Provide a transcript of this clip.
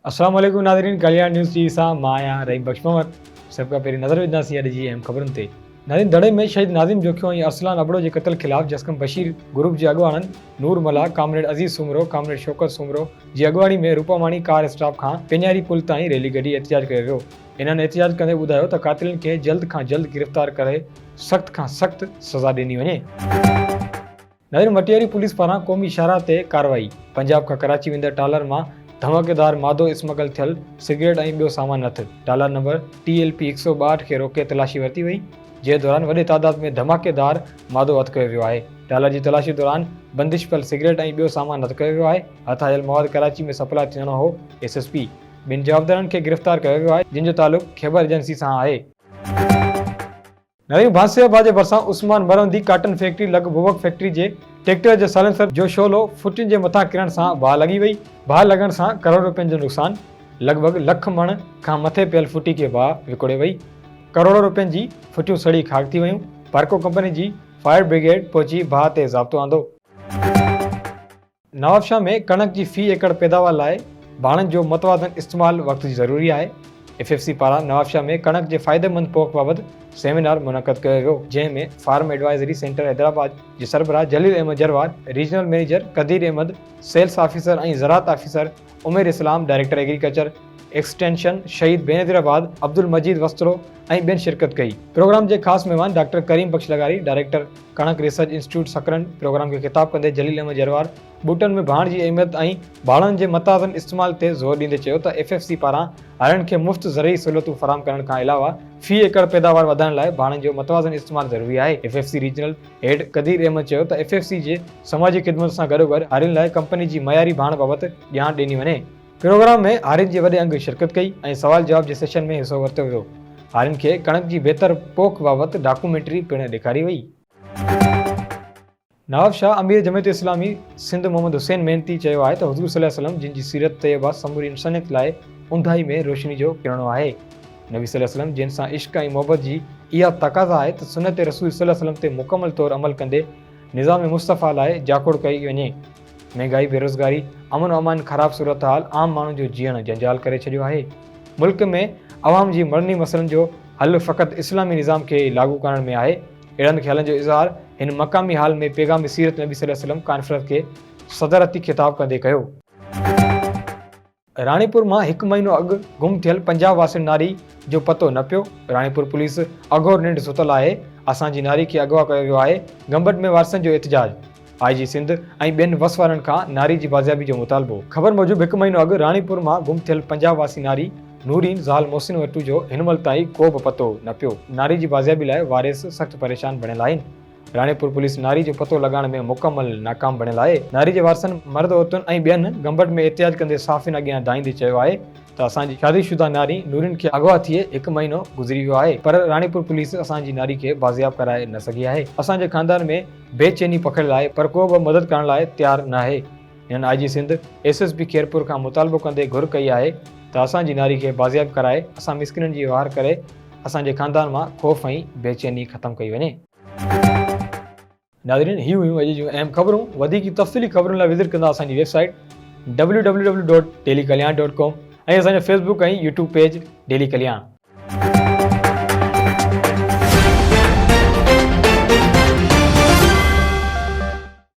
अस्सलाम वालेकुम नाज़रीन, कल्याण न्यूज़ टीवी सां मां आहियां रहीम बख्श मोहम्मद। सभ खां पहिरीं नज़र विझंदासीं अॼु जी अहम ख़बरुनि ते। नाज़रीन, दड़े में शहीद नाज़िम जोखियो ऐं अरसलान अबड़ो जे क़त्ल ख़िलाफ़ जस्कम बशीर ग्रुप जे अॻुवाणनि नूर मल्हा, कामरेड अज़ीज़ सूमरो, कामरेड शौकत सूमरो जी अॻुवाणी में रूपामाणी कार स्टॉप खां पेञारी पुल ताईं रैली कढी एहतिजाज कयो वियो। इन्हनि एहतिजाज कंदे ॿुधायो त क़ातिलनि खे जल्द खां जल्द गिरफ़्तार करे सख़्त खां सख़्त सज़ा ॾिनी वञे। नाज़रीन, मटियारी पुलिस पारां क़ौमी शाहराह ते कार्रवाई। पंजाब खां कराची वेंदड़ टालर मां धमाकेदार मादो स्मगल थियल सिगरेट ऐं ॿियो सामान हथ। टालर नंबर TLP 162 खे रोके तलाशी वरिती वई, जंहिं दौरान वॾे तादाद में धमाकेदार मादो हथ कयो वियो आहे। टालर जी तलाशी दौरान बंदिश पियल सिगरेट ऐं ॿियो सामान हथ कयो वियो आहे। हथ आयल मवाद कराची में सप्लाई थियणो हो। SSP ॿिनि जवाबदारनि खे गिरफ़्तार कयो वियो आहे, जिन जो तालुक़ ख़ैबर एजेंसी सां आहे। नईं बांसियाबाद जे भरिसां उस्मान मरवंदी काटन फैक्ट्री लॻ बुबक फैक्ट्री जे ट्रैक्टर जे साइलेंसर जो शोलो फुटियुनि जे मथां किरण सां बाहि लॻी वई। बाहि लॻण सां करोड़ रुपयनि जो नुक़सान। लॻभॻि लख मण खां मथे पियल फुटी खे बाहि विकोड़े वई। करोड़ रुपयनि जी फुटियूं सड़ी खाक थी वयूं। पार्को कंपनी जी फायर ब्रिगेड पहुची बाहि ते ज़ाब्तो आंदो। नवाबशाह में कणक जी फ़ी एकड़ पैदावार लाइ भाणनि जो मतवाज़न इस्तेमालु वक़्त जी ज़रूरी आहे। FFC पारां नवाबशाह में कणक जे फ़ाइदेमंद पोख बाबति सेमिनार मुनक़द कयो वियो, जंहिं में फार्म एडवाइज़री सेंटर हैदराबाद जे सरबराह जलील अहमद जरवार, रीजनल मैनेजर कदीर अहमद, सेल्स ऑफिसर ऐं ज़राअत ऑफिसर उमेर इस्लाम, डायरेक्टर एग्रीकल्चर एक्सटेंशन शहीद बेनज़ीराबाद अब्दुल मजीद वस्त्रो ऐं ॿियनि शिरकत कई। प्रोग्राम जे ख़ासि महिमान डॉक्टर करीम बख्श लगारी, डायरेक्टर कणक रिसर्च इंस्टीट्यूट सकरन। प्रोग्राम खे ख़िताब कंदे जलील अहमद जरवार ॿूटनि में भाण जी अहमियत ऐं भाणनि जे मतवाज़न इस्तेमाल ते ज़ोर ॾींदे चयो त FFC पारां हारियुनि खे मुफ़्त ज़रई सहूलियतूं फराहम करण खां अलावा फ़ी एकड़ पैदावार वधाइण लाइ भाणनि जो मतवाज़न इस्तेमालु ज़रूरी आहे। FFC रीजनल हेड कदीर अहमद चयो त FFC जे समाजी ख़िदमत सां गॾोगॾु हारियुनि लाइ कंपनी जी मयारी भाण बाबति ॼाण ॾिनी वञे। प्रोग्राम में हारियुनि जे वॾे अंग शिरकत कई ऐं सवाल जवाब जे सेशन में हिसो वरितो वियो। हारियुनि खे कणक जी बहितर पोख बाबति डॉक्यूमेंट्री पिणु ॾेखारी वई। नवाबशाह अमीर जमियत इस्लामी सिंध मोहम्मद हुसैन मेहनती चयो आहे त हुज़ूर सल्लल्लाहु अलैहि वसल्लम जिन जी सीरत तैयबा समूरी इंसानियत लाइ ऊंदाही में रोशनी जो किरणो आहे। नबी सल्लल्लाहु अलैहि वसल्लम जिन सां इश्क ऐं मोहबत जी इहा तक़ाज़ा आहे त सुन्नत रसूल सल्लल्लाहु अलैहि वसल्लम ते मुकमल तौरु अमल कंदे निज़ाम मुस्तफ़ा लाइ जाकोड़ कई वञे। महांगाई, बेरोज़गारी, अमन अमान ख़राब सूरत हाल आम माण्हुनि जो जीअण जंजाल करे छॾियो आहे। मुल्क में अवाम जी मरनी मसइलनि जो हल फ़क़ति इस्लामी निज़ाम खे लागू करण में आहे। अहिड़नि ख़्यालनि जो इज़हार हिन मक़ामी हाल में पैगाम सीरत नबी सल्लल्लाहु अलैहि वसल्लम कॉन्फ्रेंस खे सदरती ख़िताब कंदे कयो। राणीपुर मां 1 महीनो अॻु गुम थियल पंजाब वासिन नारी जो पतो न पियो। राणीपुर पुलिस अघोर निंड सुतल आहे। असांजी नारी खे अगवा कयो वियो आहे। गंबट में वारसनि जो एहतिजाज। IG सिंध ऐं ॿियनि वसवारनि खां नारी जी बाज़ियाबी जो मुतालबो। ख़बर मूजिबि 1 महीनो अॻु राणीपुर मां गुम थियल पंजाब वासी नारी नूरीन ज़ाल मोहसिन वटू जो हिनमहिल ताईं को बि पतो न पियो। नारी जी बाज़ियाबी लाइ वारिस सख़्त परेशान बणियल आहिनि। राणीपुर पुलिस नारी जो पतो लॻाइण में मुकमल नाकाम बणियल आहे। नारी जे वारसनि मर्द औरतुनि ऐं ॿियनि गंबट में एहतिजाज कंदे साफ़िन अॻियां दाईंदे चयो आहे त असांजी शादीशुदा नारी नूरीन खे अगवा थिए 1 महीनो गुज़री वियो आहे, पर राणीपुर पुलिस असांजी नारी खे बाज़ियाब कराए न सघी आहे। असांजे ख़ानदान में बेचैनी पखड़ियल आहे, पर को बि मदद करण लाइ तयारु न आहे। हिननि IG सिंध SSP खैरपुर खां मुतालबो कंदे घुर कई आहे त असांजी नारी खे बाज़ियाब कराए असां मिसकिननि जी वहार करे असांजे ख़ानदान मां खौफ़ ऐं बेचैनी ख़तमु कई वञे। नाज़रीन, ही हुयूं अॼु जूं अहम ख़बरूं। वधीक तफ़सीली ख़बरुनि लाइ विज़िट कंदा असांजी वेबसाइट www.dailykalyan.com ऐं असांजो Facebook ऐं YouTube पेज डेली कल्याण।